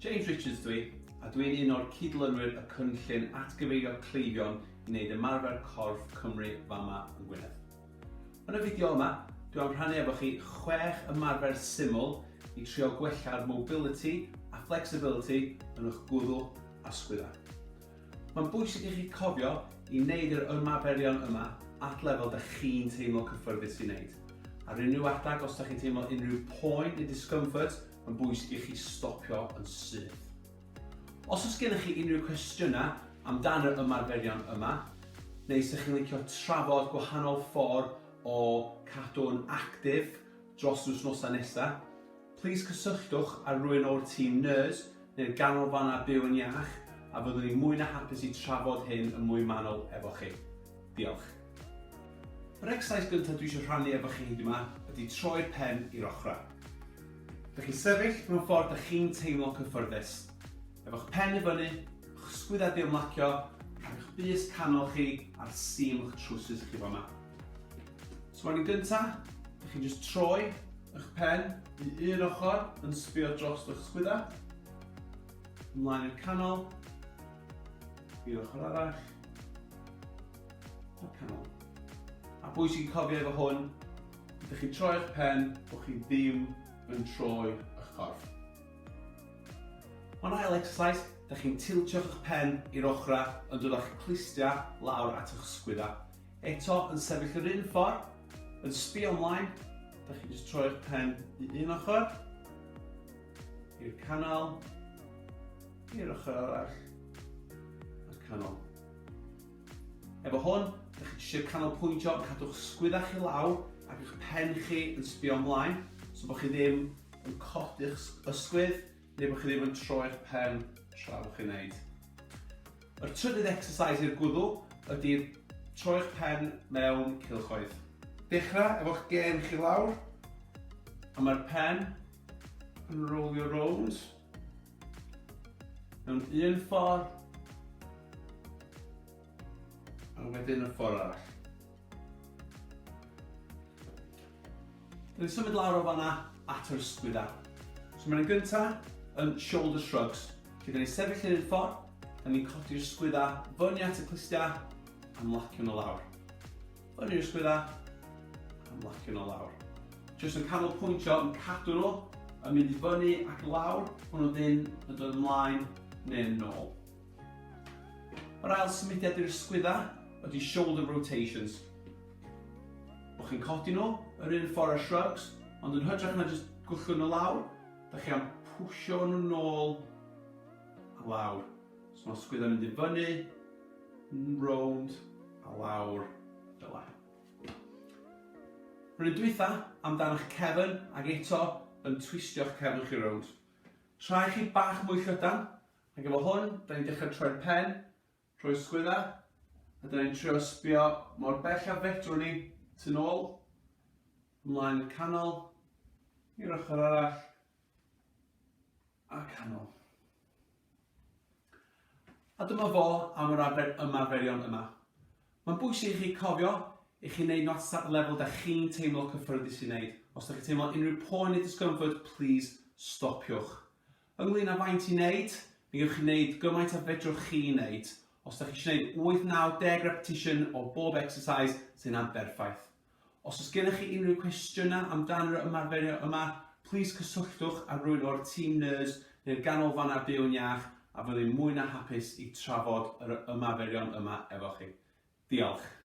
James Richards dwi, a dwi'n un o'r cydlynwyr y cynllun atgyfeirio cleifion i wneud ymarfer corff Cymru fama yn Gwynedd. Yn y fideo yma, dwi'n rhannu efo chi 6 ymarfer syml i trio gwella'r mobility a flexibility yn eich gwddw a sgwydda. Mae'n bwysig i chi cofio i wneud yr ymarferion yma at lefel da chi'n teimlo cyffyrddus i wneud. Ar unrhyw adag, os ydych chi'n teimlo unrhyw poen neu discomfort, mae'n bwysig i chi stopio yn syth. Os oes gennych chi unrhyw cwestiynau amdan yr ymarferion yma, neu os ydych chi'n licio trafod gwahanol ffordd o cadw'n actif dros wythnosau nesaf, plis cysylltwch ar rywun o'r tîm nyrs neu'r Canolfan Hamdden Iach, a fyddwn ni mwy na hapus i trafod hyn yn mwy manwl efo chi. Diolch. Yr exercise gyntaf dwi eisiau rhannu efo chi hyd yma ydy troi'r pen i'r ochrau. Ydych chi'n sefyll mewn ffordd ydych chi'n teimlo cyffyrddus. Efo'ch pen i fyny, eich sgwydda di ymlacio, ac eich bys canol chi ar sim eich trwsus chi fo yma. So yn gyntaf, ydych chi'n just troi eich pen i un ochr yn sbio dros eich sgwydda. Ymlaen i'r canol, i'r ochr arall, a'r canol. A bwysig i cofio efo hwn, ydych chi'n troi eich pen bod chi ddim yn troi eich corff. O'n ail exercise, ydych chi'n tiltio eich pen i'r ochrau yn dod eich clustia lawr at eich sgwydda. Eto, yn sefyll yr un ffordd, yn sbio ymlaen, ydych chi'n just troi eich pen i un ochr, i'r canol, i'r ochr arall, a'r canol. Efo hwn, ydych chi eisiau canolpwyntio yn cadw'ch sgwydda chi lawr ac eich pen chi yn sbio ymlaen, so bod chi ddim yn codi'ch ysgwydd neu bod chi ddim yn troi'ch pen tra bod chi'n neud. Yr trydydd exercise i'r gwddw ydy'r troi'ch pen mewn cylchoedd. Dechrau efo'ch gen chi lawr, a mae'r pen yn rolio rownd mewn un ffordd a wedyn y ffordd arall. Dwi'n symud lawr o fanna at yr sgwydda. So mae'n gyntaf yn shoulder shrugs. Lle dyn ni sefyll yn un ffordd, dyn ni'n codi'r sgwydda fyny at y clustia a ymlacio nhw lawr. Fyny i'r sgwydda a ymlacio nhw lawr. Jyst yn canolpwyntio yn cadw nhw, yn mynd i fyny ac lawr, hwnnw ddim yn dod ymlaen neu'n nôl. Yr ail symudiad i'r sgwydda ydy shoulder rotations. Bo chi'n codi nhw, yr un ffordd y shrugs, ond yn hytrach na jyst gwllwng nhw lawr, da chi am pwysio nhw nôl a lawr. So mae'r sgwydda'n mynd i fyny, rownd a lawr dyla. Rwy'n dwytha amdan eich cefn ac eto yn twistio'ch cefn chi rownd. Tra i chi bach mwy llydan, ac efo hwn, da ni'n dechrau troi'r pen, troi'r sgwydda, a da ni'n trio sbio mor bell a fedrwn ni tu nôl, ymlaen i'r canol, i'r ochr arall, a canol. A dyma fo am yr ymarferion yma. Mae'n bwysig i chi cofio i chi wneud nhw at lefel da chi'n teimlo cyffyrddus i wneud. Os ydych chi'n teimlo unrhyw poen neu discomfort, please stopiwch. Ynglŷn â faint i wneud, mi gewch chi wneud gymaint a fedrwch chi wneud. Os ydych chi eisiau gwneud 8, 9, 10 repetition o bob exercise, sy'n berffaith. Os oes gennych chi unrhyw cwestiynau amdan yr ymarferion yma, plis cysylltwch ar rywun o'r tîm nyrs neu'r Canolfan Hamdden Iach, a fyddwn mwy na hapus i trafod yr ymarferion yma efo chi. Diolch.